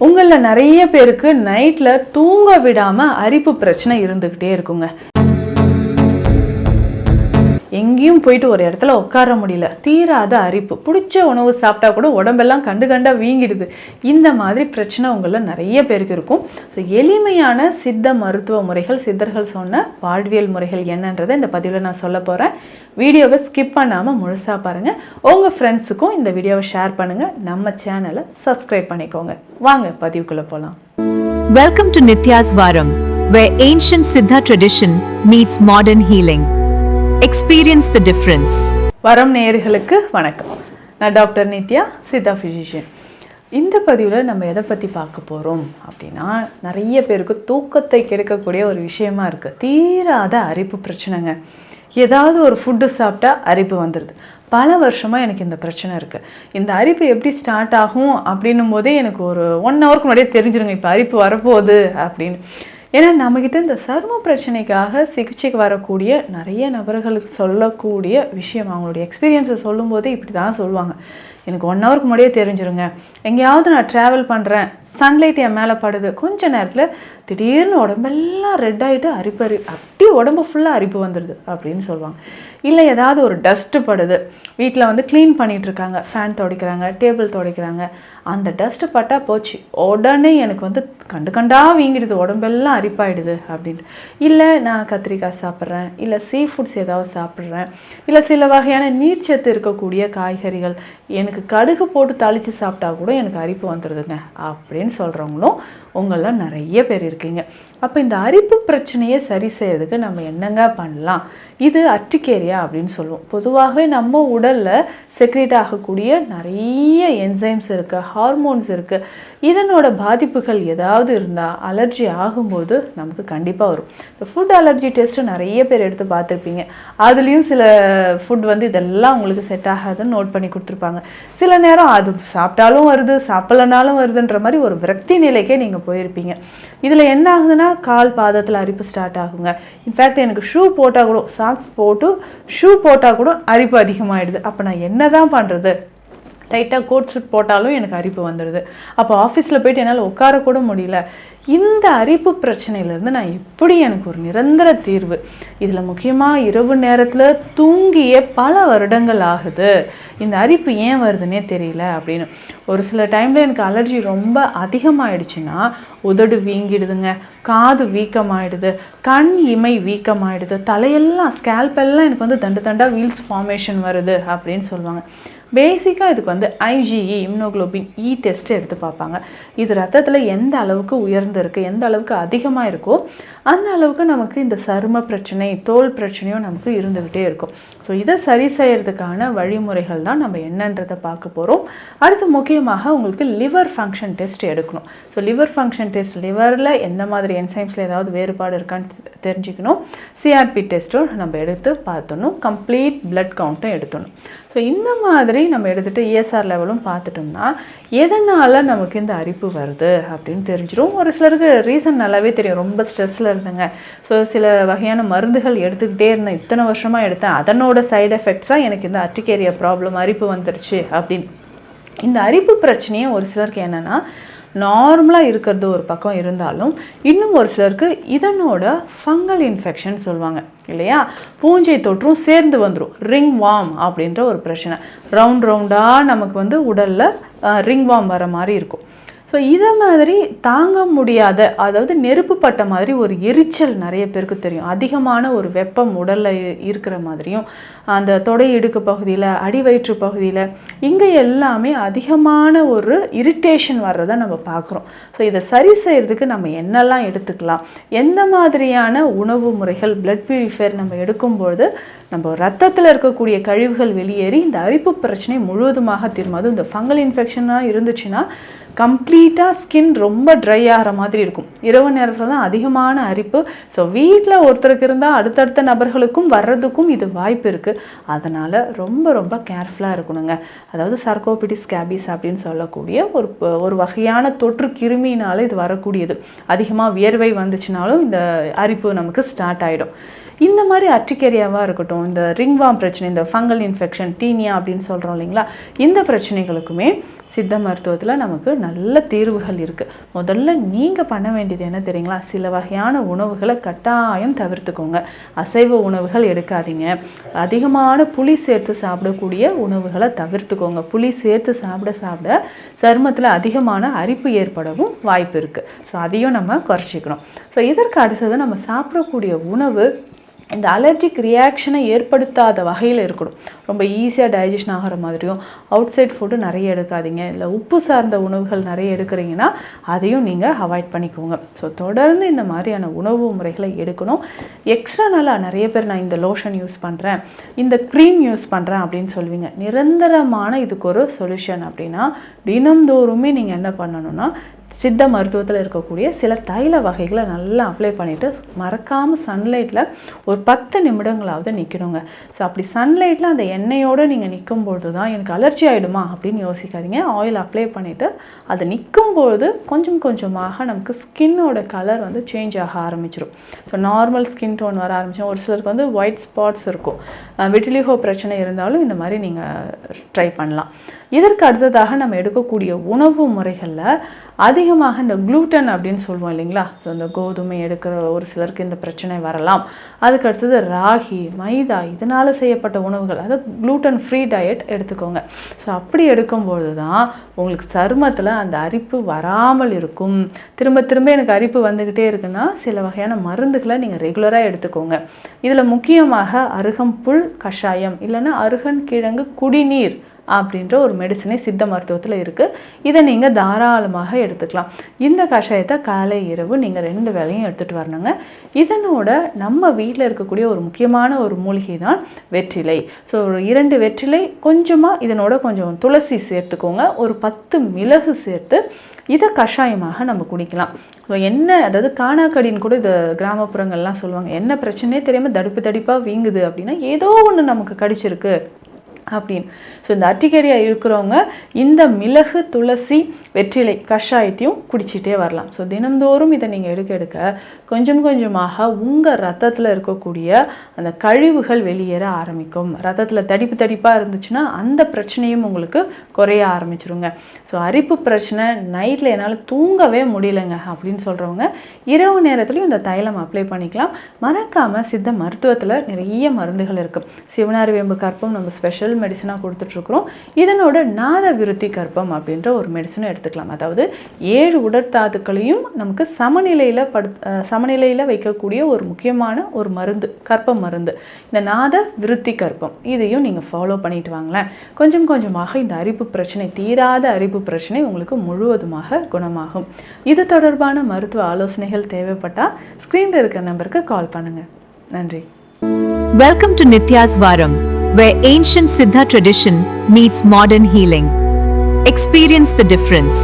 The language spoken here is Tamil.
உங்கள நிறைய பேருக்கு நைட்ல தூங்க விடாம அரிப்பு பிரச்சனை இருந்துகிட்டே இருக்குங்க. எங்கேயும் போயிட்டு ஒரு இடத்துல உட்கார முடியல, தீராத அரிப்பு, பிடிச்ச உணவு சாப்பிட்டா கூட உடம்பெல்லாம் கண்டா வீங்கிடுது. இந்த மாதிரி பிரச்சனை உங்கள நிறைய பேருக்கு இருக்கும். ஸோ எளிமையான சித்த மருத்துவ முறைகள், சித்தர்கள் சொன்ன வாழ்வியல் முறைகள் என்னன்றதை இந்த பதிவில் நான் சொல்ல போகிறேன். வீடியோவை ஸ்கிப் பண்ணாமல் முழுசாக பாருங்கள். உங்கள் ஃப்ரெண்ட்ஸுக்கும் இந்த வீடியோவை ஷேர் பண்ணுங்கள். நம்ம சேனலை சப்ஸ்கிரைப் பண்ணிக்கோங்க. வாங்க பதிவுக்குள்ளே போகலாம். Welcome to Nitya's Varam, where ancient Siddha tradition meets modern healing. Experience the difference. வரம் நேயர்களுக்கு வணக்கம். நான் டாக்டர் நித்யா, சித்தா ஃபிசிஷியன். இந்த பதிவில் நம்ம எதை பற்றி பார்க்க போகிறோம் அப்படின்னா, நிறைய பேருக்கு தூக்கத்தை கெடுக்கக்கூடிய ஒரு விஷயமா இருக்குது, தீராத அரிப்பு பிரச்சனைங்க. ஏதாவது ஒரு ஃபுட்டு சாப்பிட்டா அரிப்பு வந்துடுது. பல வருஷமாக எனக்கு இந்த பிரச்சனை இருக்குது. இந்த அரிப்பு எப்படி ஸ்டார்ட் ஆகும் அப்படின்னும் போதே எனக்கு ஒரு 1 ஹவருக்கு முன்னாடியே தெரிஞ்சிருங்க இப்போ அரிப்பு வரப்போகுது அப்படின்னு. ஏன்னா நம்மக்கிட்ட இந்த சரும பிரச்சனைக்காக சிகிச்சைக்கு வரக்கூடிய நிறைய நபர்களுக்கு சொல்லக்கூடிய விஷயம், அவங்களுடைய எக்ஸ்பீரியன்ஸை சொல்லும்போதே இப்படி தான் சொல்லுவாங்க. எனக்கு 1 ஹவருக்கு முன்னாடியே தெரிஞ்சிருங்க, எங்கேயாவது நான் ட்ராவல் பண்ணுறேன், சன்லைட் என் மேலே படுது, கொஞ்ச நேரத்தில் திடீர்னு உடம்பெல்லாம் ரெட் ஆகிட்டு அப்படியே உடம்பு ஃபுல்லாக அரிப்பு வந்துடுது அப்படின்னு சொல்லுவாங்க. இல்லை ஏதாவது ஒரு டஸ்ட்டு படுது, வீட்டில் வந்து க்ளீன் பண்ணிகிட்ருக்காங்க, ஃபேன் துடைக்கிறாங்க, டேபிள் துடைக்கிறாங்க, அந்த டஸ்ட்டு பட்டால் போச்சு, உடனே எனக்கு வந்து கண்டா வீங்கிடுது, உடம்பெல்லாம் அரிப்பாயிடுது அப்படின்ட்டு. இல்லை நான் கத்திரிக்காய் சாப்பிட்றேன், இல்லை சீ ஃபுட்ஸ் ஏதாவது சாப்பிட்றேன், இல்லை சில வகையான நீர்ச்சத்து இருக்கக்கூடிய காய்கறிகள், எனக்கு கடுகு போட்டு தாளித்து சாப்பிட்டா கூட எனக்கு அரிப்பு வந்துடுதுங்க அப்படின்னு சொல்கிறவங்களும் உங்களெலாம் நிறைய பேர் இருக்கீங்க. அப்போ இந்த அரிப்பு பிரச்சனையை சரி செய்யறதுக்கு நம்ம என்னங்க பண்ணலாம்? இது அர்டிகேரியா அப்படின்னு சொல்லுவோம். பொதுவாகவே நம்ம உடலில் செக்ரேட் ஆகக்கூடிய நிறைய என்சைம்ஸ் இருக்குது, ஹார்மோன்ஸ் இருக்குது. இதனோட பாதிப்புகள் ஏதாவது இருந்தால் அலர்ஜி ஆகும்போது நமக்கு கண்டிப்பாக வரும். இந்த ஃபுட் அலர்ஜி டெஸ்ட்டு நிறைய பேர் எடுத்து பார்த்துருப்பீங்க. அதுலேயும் சில ஃபுட் வந்து இதெல்லாம் உங்களுக்கு செட் ஆகாதுன்னு நோட் பண்ணி கொடுத்துருப்பாங்க. சில நேரம் அது சாப்பிட்டாலும் வருது, சாப்பிட்லனாலும் வருதுன்ற மாதிரி ஒரு விரக்தி நிலைக்கே நீங்கள் போயிருப்பீங்க. இதில் என்ன ஆகுதுன்னா, கால் பாதத்தில் அரிப்பு ஸ்டார்ட் ஆகுங்க. இன்ஃபேக்ட் எனக்கு ஷூ போட்டால் கூட, சாக்ஸ் போட்டு ஷூ போட்டால் கூட அரிப்பு அதிகமாகிடுது. அப்போ நான் என்ன தான் பண்ணுறது? டைட்டாக கோட் சூட் போட்டாலும் எனக்கு அரிப்பு வந்துடுது. அப்போ ஆஃபீஸில் போயிட்டு என்னால் உட்காரக்கூட முடியல. இந்த அரிப்பு பிரச்சனையிலேருந்து நான் எப்படி எனக்கு ஒரு நிரந்தர தீர்வு? இதில் முக்கியமாக இரவு நேரத்தில் தூங்கிய பல வருடங்கள் ஆகுது, இந்த அரிப்பு ஏன் வருதுன்னே தெரியல அப்படின்னு. ஒரு சில டைமில் எனக்கு அலர்ஜி ரொம்ப அதிகமாகிடுச்சுன்னா உதடு வீங்கிடுதுங்க, காது வீக்கமாகிடுது, கண் இமை வீக்கமாகிடுது, தலையெல்லாம் ஸ்கேல்பெல்லாம் எனக்கு வந்து தண்டாக வீல்ஸ் ஃபார்மேஷன் வருது அப்படின்னு சொல்லுவாங்க. பேசிக்காக இதுக்கு வந்து ஐஜிஇ, இம்யூனோகுளோபின் இ டெஸ்ட்டு எடுத்து பார்ப்பாங்க. இது ரத்தத்தில் எந்த அளவுக்கு உயர்ந்திருக்கு, எந்த அளவுக்கு அதிகமாக இருக்கோ அந்த அளவுக்கு நமக்கு இந்த சரும பிரச்சனை, தோல் பிரச்சனையும் நமக்கு இருந்துக்கிட்டே இருக்கும். ஸோ இதை சரி செய்கிறதுக்கான வழிமுறைகள் தான் நம்ம என்னன்றதை பார்க்க போகிறோம். அடுத்து முக்கியமாக உங்களுக்கு லிவர் ஃபங்க்ஷன் டெஸ்ட் எடுக்கணும். ஸோ லிவர் ஃபங்க்ஷன் டெஸ்ட், லிவரில் எந்த மாதிரி என்சைம்ஸில் ஏதாவது வேறுபாடு இருக்கான்னு தெரிஞ்சுக்கணும். சிஆர்பி டெஸ்ட்டும் நம்ம எடுத்து பார்த்தணும், கம்ப்ளீட் பிளட் கவுண்ட்டும் எடுத்துடணும். ஸோ இந்த மாதிரி நம்ம எடுத்துகிட்டு இஎஸ்ஆர் லெவலும் பார்த்துட்டோம்னா எதனால் நமக்கு இந்த அரிப்பு வருது அப்படின்னு தெரிஞ்சிடும். ஒரு சிலருக்கு ரீசன் நல்லாவே தெரியும், ரொம்ப ஸ்ட்ரெஸ்ஸில் இருந்தேங்க, ஸோ சில வகையான மருந்துகள் எடுத்துக்கிட்டே இருந்தேன், இத்தனை வருஷமாக எடுத்தேன், அதனோட சைடு எஃபெக்ட்ஸாக எனக்கு இந்த அர்டிகேரியா ப்ராப்ளம், அரிப்பு வந்துருச்சு அப்படின்னு. இந்த அரிப்பு பிரச்சனையே ஒரு சிலருக்கு என்னென்னா, நார்மலாக இருக்கிறது ஒரு பக்கம் இருந்தாலும் இன்னும் ஒரு சிலருக்கு இதனோட ஃபங்கல் இன்ஃபெக்ஷன் சொல்லுவாங்க இல்லையா, பூஞ்சை தொற்றும் சேர்ந்து வந்துடும். ரிங் வார்ம் அப்படின்ற ஒரு பிரச்சனை, ரவுண்டாக நமக்கு வந்து உடலில் ரிங் வார்ம் வர மாதிரி இருக்கும். ஸோ இதை மாதிரி தாங்க முடியாத, அதாவது நெருப்பு பட்ட மாதிரி ஒரு எரிச்சல் நிறைய பேருக்கு தெரியும். அதிகமான ஒரு வெப்பம் உடலில் இருக்கிற மாதிரியும், அந்த தொடை இடுக்கு பகுதியில், அடிவயிற்று பகுதியில், இங்கே எல்லாமே அதிகமான ஒரு இரிட்டேஷன் வர்றதை நம்ம பார்க்குறோம். ஸோ இதை சரி செய்கிறதுக்கு நம்ம என்னெல்லாம் எடுத்துக்கலாம், எந்த மாதிரியான உணவு முறைகள், பிளட் பியூரிஃபையர் நம்ம எடுக்கும்பொழுது நம்ம ரத்தத்தில் இருக்கக்கூடிய கழிவுகள் வெளியேறி இந்த அரிப்பு பிரச்சனை முழுவதுமாக தீரும். அதுவும் இந்த ஃபங்கல் இன்ஃபெக்ஷனாக இருந்துச்சுன்னா கம்ப்ளீட்டாக ஸ்கின் ரொம்ப ட்ரை ஆகிற மாதிரி இருக்கும். இரவு நேரத்தில் தான் அதிகமான அரிப்பு. ஸோ வீட்டில் ஒருத்தருக்கு இருந்தால் அடுத்தடுத்த நபர்களுக்கும் வர்றதுக்கும் இது வாய்ப்பு இருக்குது. அதனால் ரொம்ப கேர்ஃபுல்லாக இருக்கணுங்க. அதாவது சர்கோபிடிஸ் ஸ்கேபிஸ் அப்படின்னு சொல்லக்கூடிய ஒரு வகையான தொற்று கிருமியினால் இது வரக்கூடியது. அதிகமாக வியர்வை வந்துச்சுனாலும் இந்த அரிப்பு நமக்கு ஸ்டார்ட் ஆகிடும். இந்த மாதிரி அர்டிகேரியாவாக இருக்கட்டும், இந்த ரிங் வார்ம் பிரச்சனை, இந்த ஃபங்கல் இன்ஃபெக்ஷன், டீனியா அப்படின்னு சொல்கிறோம் இல்லைங்களா, இந்த பிரச்சனைகளுக்குமே சித்த மருத்துவத்தில் நமக்கு நல்ல தீர்வுகள் இருக்குது. முதல்ல நீங்கள் பண்ண வேண்டியது என்ன தெரியுங்களா? சில வகையான உணவுகளை கட்டாயம் தவிர்த்துக்கோங்க. அசைவ உணவுகள் எடுக்காதீங்க. அதிகமான புளி சேர்த்து சாப்பிடக்கூடிய உணவுகளை தவிர்த்துக்கோங்க. புளி சேர்த்து சாப்பிட சருமத்தில் அதிகமான அரிப்பு ஏற்படவும் வாய்ப்பு இருக்குது. ஸோ அதையும் நம்ம குறைச்சிக்கணும். ஸோ இதற்கு அடுத்தது நம்ம சாப்பிடக்கூடிய உணவு இந்த அலர்ஜிக் ரியாக்ஷனை ஏற்படுத்தாத வகையில் இருக்கணும். ரொம்ப ஈஸியாக டைஜஷன் ஆகிற மாதிரியும், அவுட் சைட் ஃபுட்டு நிறைய எடுக்காதீங்க. இல்லை உப்பு சார்ந்த உணவுகள் நிறைய எடுக்கிறீங்கன்னா அதையும் நீங்கள் அவாய்ட் பண்ணிக்கோங்க. ஸோ தொடர்ந்து இந்த மாதிரியான உணவு முறைகளை எடுக்கணும். எக்ஸ்ட்ரா நாளாக நிறைய பேர் நான் இந்த லோஷன் யூஸ் பண்ணுறேன், இந்த க்ரீம் யூஸ் பண்ணுறேன் அப்படின்னு சொல்லுவீங்க. நிரந்தரமான இதுக்கு ஒரு சொல்யூஷன் அப்படின்னா தினம்தோறுமே நீங்கள் என்ன பண்ணணும்னா சித்த மருத்துவத்தில் இருக்கக்கூடிய சில தைல வகைகளை நல்லா அப்ளை பண்ணிவிட்டு மறக்காமல் சன்லைட்டில் ஒரு 10 நிமிடங்களாவது நிற்கணுங்க. ஸோ அப்படி சன்லைட்டில் அந்த எண்ணெயோடு நீங்கள் நிற்கும்பொழுது தான் எனக்கு அலர்ஜி ஆகிடுமா அப்படின்னு யோசிக்காதீங்க. ஆயில் அப்ளை பண்ணிவிட்டு அது நிற்கும்பொழுது கொஞ்சம் கொஞ்சமாக நமக்கு ஸ்கின்னோட கலர் வந்து சேஞ்ச் ஆக ஆரம்பிச்சிடும். ஸோ நார்மல் ஸ்கின் டோன் வர ஆரம்பிச்சோம். ஒரு சிலருக்கு வந்து ஒயிட் ஸ்பாட்ஸ் இருக்கும். விட்டிலிகோ பிரச்சனை இருந்தாலும் இந்த மாதிரி நீங்கள் ட்ரை பண்ணலாம். இதற்கு அடுத்ததாக நம்ம எடுக்கக்கூடிய உணவு முறைகளில் அதிகமாக இந்த குளூட்டன் அப்படின்னு சொல்லுவோம் இல்லைங்களா? ஸோ இந்த கோதுமை எடுக்கிற ஒரு சிலருக்கு இந்த பிரச்சனை வரலாம். அதுக்கு அடுத்தது ராகி, மைதா இதனால் செய்யப்பட்ட உணவுகள், அதாவது குளூட்டன் ஃப்ரீ டயட் எடுத்துக்கோங்க. ஸோ அப்படி எடுக்கும்பொழுது தான் உங்களுக்கு சருமத்தில் அந்த அரிப்பு வராமல் இருக்கும். திரும்ப திரும்ப எனக்கு அரிப்பு வந்துக்கிட்டே இருக்குன்னா சில வகையான மருந்துகளை நீங்கள் ரெகுலராக எடுத்துக்கோங்க. இதில் முக்கியமாக அருகம்புல் கஷாயம் இல்லைன்னா அருகன் கிழங்கு குடிநீர் அப்படின்ற ஒரு மெடிசனே சித்த மருத்துவத்தில் இருக்குது. இதை நீங்கள் தாராளமாக எடுத்துக்கலாம். இந்த கஷாயத்தை காலை இரவு நீங்கள் 2 வேளையும் எடுத்துகிட்டு வரணுங்க. இதனோட நம்ம வீட்டில் இருக்கக்கூடிய ஒரு முக்கியமான ஒரு மூலிகை தான் வெற்றிலை. ஸோ ஒரு 2 வெற்றிலை, கொஞ்சமாக இதனோட கொஞ்சம் துளசி சேர்த்துக்கோங்க, ஒரு 10 மிளகு சேர்த்து இதை கஷாயமாக நம்ம குடிக்கலாம். ஸோ என்ன, அதாவது காணாக்கடின்னு கூட இது கிராமப்புறங்கள்லாம் சொல்லுவாங்க. என்ன பிரச்சனையே தெரியாமல் தடிப்பாக வீங்குது அப்படின்னா ஏதோ ஒன்று நமக்கு கடிச்சிருக்கு அப்படின்னு. ஸோ இந்த அட்டிகேரியா இருக்கிறவங்க இந்த மிளகு, துளசி, வெற்றிலை கஷாயத்தையும் குடிச்சிட்டே வரலாம். ஸோ தினந்தோறும் இதை நீங்கள் எடுக்க கொஞ்சம் கொஞ்சமாக உங்கள் ரத்தத்தில் இருக்கக்கூடிய அந்த கழிவுகள் வெளியேற ஆரம்பிக்கும். ரத்தத்தில் தடிப்பாக இருந்துச்சுன்னா அந்த பிரச்சனையும் உங்களுக்கு குறைய ஆரம்பிச்சிருங்க. ஸோ அரிப்பு பிரச்சனை, நைட்டில் என்னால் தூங்கவே முடியலைங்க அப்படின்னு சொல்கிறவங்க இரவு நேரத்துலையும் இந்த தைலம் அப்ளை பண்ணிக்கலாம். மறக்காமல் சித்த மருத்துவத்தில் நிறைய மருந்துகள் இருக்குது. சிவனாரி வேம்பு கற்பம் நம்ம ஸ்பெஷல் மெடிசனாக கொடுத்துட்ருக்குறோம். இதனோட நாத விருத்தி கற்பம் அப்படின்ற ஒரு மெடிசனும் எடுத்துக்கலாம். அதாவது 7 உடற்தாதுக்களையும் நமக்கு சமநிலையில் வைக்கக்கூடிய ஒரு முக்கியமான ஒரு மருந்து, கற்பம் மருந்து, இந்த நாத விருத்தி கற்பம். இதையும் நீங்கள் ஃபாலோ பண்ணிட்டு வாங்களேன். கொஞ்சம் கொஞ்சமாக இந்த அரிப்பு பிரச்சனை, தீராத அரிப்பு பிரச்சனை உங்களுக்கு முழுவதுமாக குணமாகும். இது தொடர்பான மருத்துவ ஆலோசனைகள் தேவைப்பட்டால் ஸ்க்ரீனில் இருக்கிற நம்பருக்கு கால் பண்ணுங்கள். நன்றி. Welcome to Nitya's Varam, where ancient Siddha tradition meets modern healing. Experience the difference.